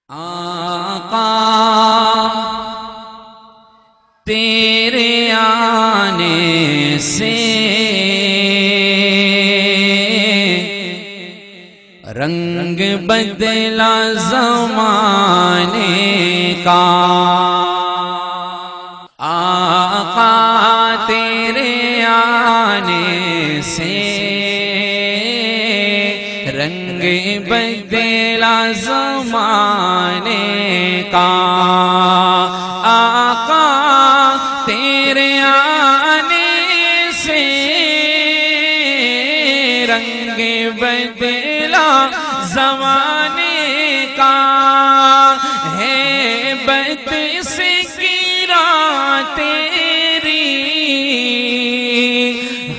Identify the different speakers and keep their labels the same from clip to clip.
Speaker 1: آقا تیرے آنے سے رنگ بدلا زمانے کا، آقا تیرے آنے سے رنگ بدلا زمانے کا، آقا تیرے آنے سے رنگ بدلا زمانے کا، ہے بت سے گرا تیری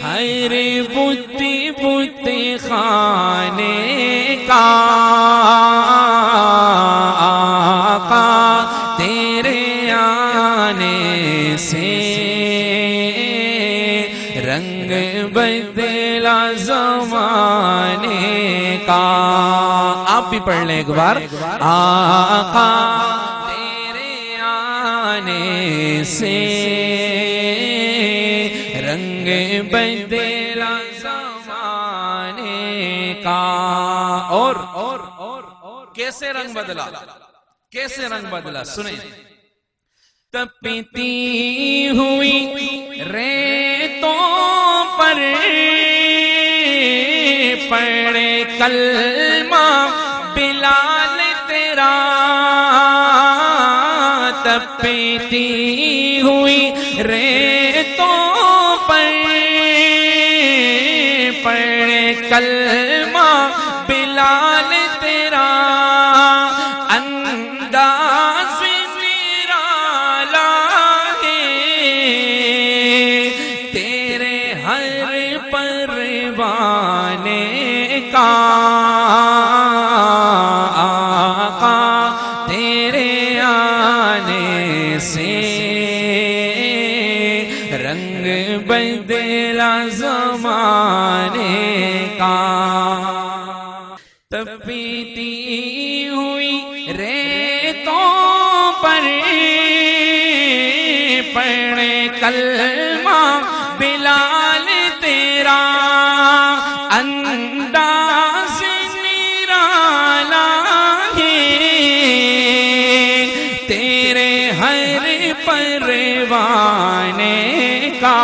Speaker 1: ہر بت بت خانے کا، آقا تیرے آنے سے رنگ بدلا زمانے کا۔ آپ بھی پڑھ لیں ایک بار، آقا تیرے آنے سے رنگ بدلا زمانے کا۔ اور کیسے رنگ بدلا، کیسے رنگ بدلا سنیں۔ تپتی ہوئی ریتوں پر پڑے کلمہ بلال تیرا، تپتی ہوئی ریتوں پر پڑے کلمہ بلال تیرا، انداز نرالا ہے تیرے ہر پروانے کا، آقا تیرے آنے سے رنگ بدلا زمانے کا۔ تپتی ہوئی ریتوں پر پڑے کلمہ بلال تیرا، انداز نرالا ہے تیرے ہر پروانے کا،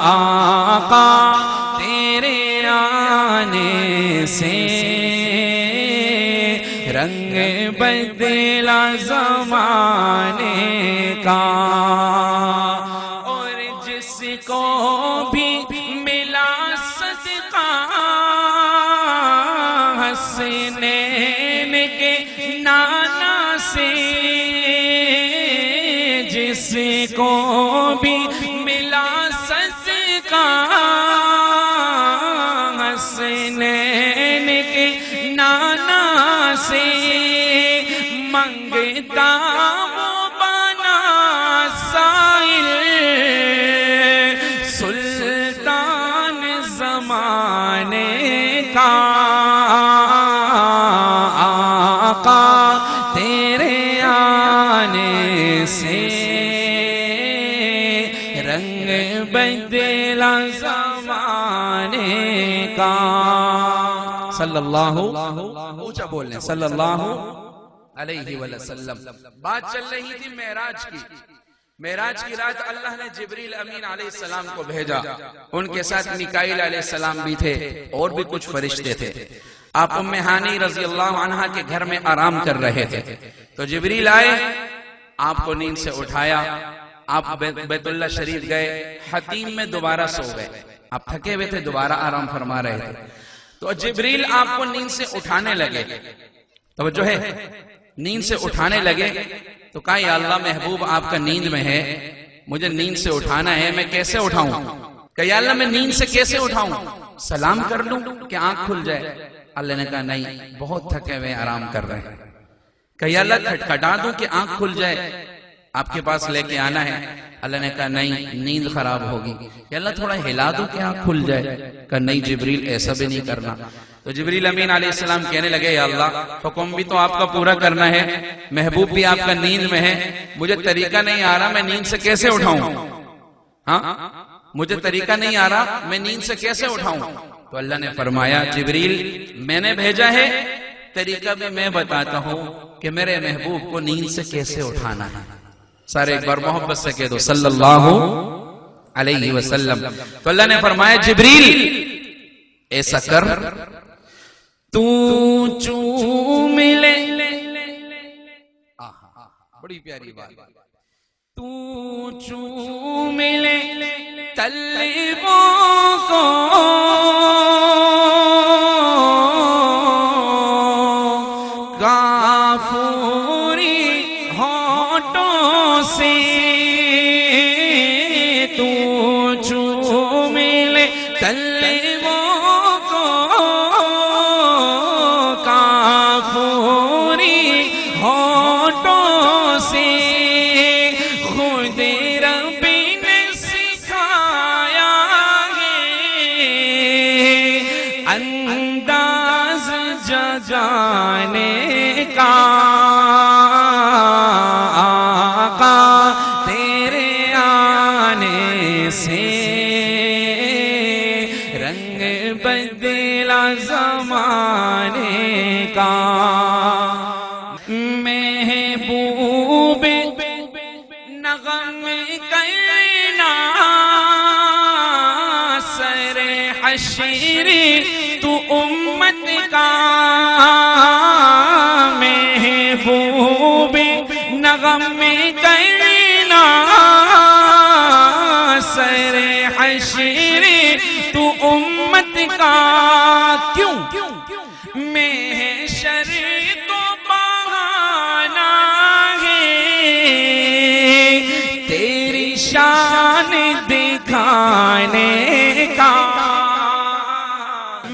Speaker 1: آقا تیرے آنے سے رنگ بدلا زمانے کا۔ اور جس کو بھی ملا صدقہ حسنین کے نانا سے، جس کو بھی ملا صدقہ حسنین کے نانا سے، منگتا وہ بنا سائل سلطان زمانے کا، آقا تیرے آنے سے رنگ بدلا زمانے کا۔ صلی اللہ اونچا بولنے صلی اللہ علیہ وسلم۔ بات چل رہی تھی معراج کی، معراج کی رات اللہ نے جبریل امین علیہ السلام کو بھیجا، ان کے ساتھ میکائیل علیہ السلام بھی تھے اور بھی کچھ فرشتے تھے۔ آپ ام ہانی رضی اللہ عنہ کے گھر میں آرام کر رہے تھے تو جبریل آئے، آپ کو نیند سے اٹھایا، آپ بیت اللہ شریف گئے، حتیم میں دوبارہ سو گئے، آپ تھکے ہوئے تھے دوبارہ آرام فرما رہے تھے، تو جبریل آپ کو نیند سے اٹھانے لگے، توجہ ہے، نیند سے اٹھانے لگے تو کہا یا اللہ محبوب آپ کا نیند میں ہے، مجھے نیند سے اٹھانا ہے، میں کیسے اٹھاؤں؟ کہ یا اللہ میں نیند سے کیسے اٹھاؤں؟ سلام کر لوں کہ آنکھ کھل جائے؟ اللہ نے کہا نہیں، بہت تھکے ہوئے آرام کر رہے ہیں۔ کہ یا اللہ کھٹکھٹا دوں کہ آنکھ کھل جائے؟ آپ کے پاس لے کے آنا ہے۔ اللہ نے کہا نہیں، نیند خراب ہوگی۔ یا اللہ تھوڑا ہلا دوں کہ آنکھ کھل جائے؟ کہا نہیں جبریل ایسا بھی نہیں کرنا۔ تو جبریل امین علیہ السلام کہنے لگے یا اللہ حکم بھی تو آپ کا پورا کرنا ہے، محبوب بھی آپ کا نیند میں ہے، مجھے طریقہ نہیں آ رہا میں نیند سے کیسے اٹھاؤں؟ ہاں مجھے طریقہ نہیں آ رہا میں نیند سے کیسے اٹھاؤں؟ تو اللہ نے فرمایا جبریل میں نے بھیجا ہے، طریقہ بھی میں بتاتا ہوں کہ میرے محبوب کو نیند سے کیسے اٹھانا ہے۔ سارے ایک بار محبت سے کہہ دو صلی اللہ علیہ وسلم۔ تو اللہ نے فرمایا جبریل ایسا کر تو چوم لے، بڑی پیاری بات، تو چوم لے طلبوں کو غافوری ہونٹوں سے، تو چوم لے طلبوں کو غافوری ہونٹوں سے، خود رب نے سکھایا ہے انداز جگانے کا، آقا تیرے آنے سے رنگ بدلا زمانے کا، محبوب نغم کرنا سر حشر تو امت کا، محبوب نغم کرنا سر حشر تو امت کا، کیوں محشر تو بہانا ہے تیری شان دکھانے کا،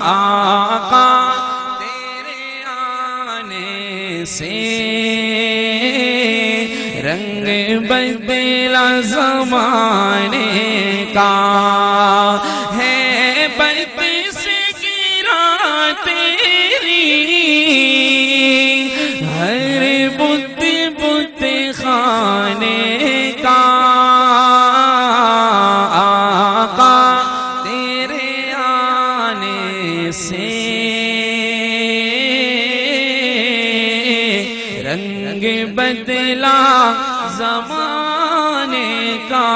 Speaker 1: آقا تیرے آنے سے رنگ بدلا زمانے کا، ہے بت سے گرا تیری ہر بت بت خانے کا، آقا تیرے آنے سے رنگ بدلا زمانے کا۔